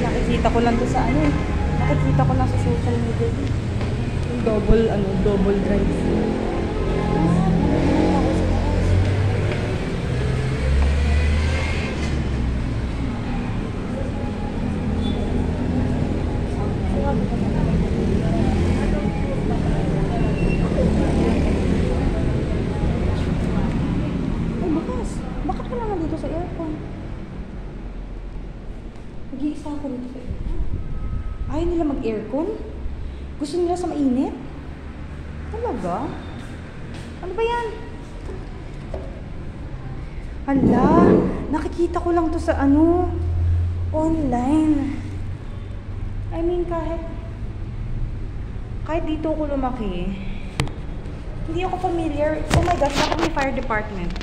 Nakikita ko lang to sa ano eh. Nakikita ko lang sa social media. Yung double drive. Ay, bukas. Bakit ka naman dito sa aircon? Nag-iisa ako dito sa aircon. Ayaw nila mag-aircon? Gusto nila sa mainit? Talaga? Ano ba yan? Hala, nakikita ko lang to sa ano, online. I mean, kahit dito ako lumaki, hindi ako familiar. Oh my gosh, bakit may fire department?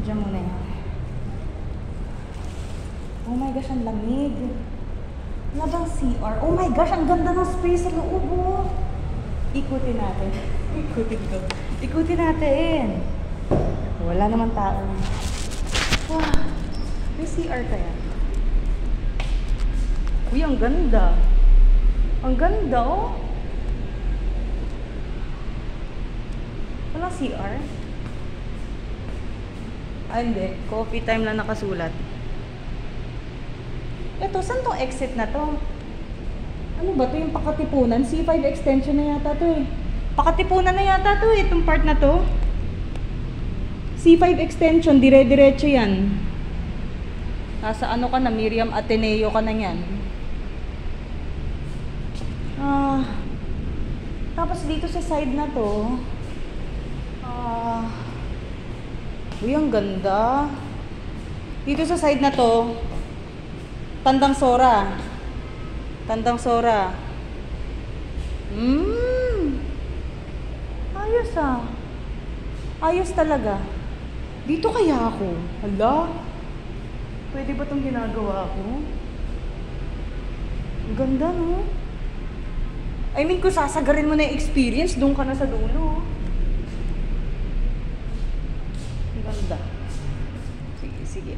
Diyan muna yan. Oh my gosh, ang lamig. Wala bang CR? Oh my gosh, ang ganda ng space sa loob, oh. Ikutin natin. Ikutin natin. Wala naman tao. Wow. May CR kaya? Uy, ang ganda. Ang ganda, oh. Walang CR? Ah, hindi. Coffee time lang nakasulat. Ito, saan tong exit na to? Ano ba to? Yung Pakatipunan? C5 extension na yata to eh. Pakatipunan na yata to eh, itong part na to. C5 extension, dire-diretso yan. Nasa ano ka na, Miriam Ateneo ka na yan. Tapos dito sa side na to, uy, ang ganda. Dito sa side na to, Tandang Sora. Tandang Sora. Ayos ah. Ayos talaga. Dito kaya ako? Hala. Pwede ba itong ginagawa ko? Ang ganda, no? I mean, kung sasagarin mo na yung experience, doon ka na sa dulo. Ang ganda. Sige, sige.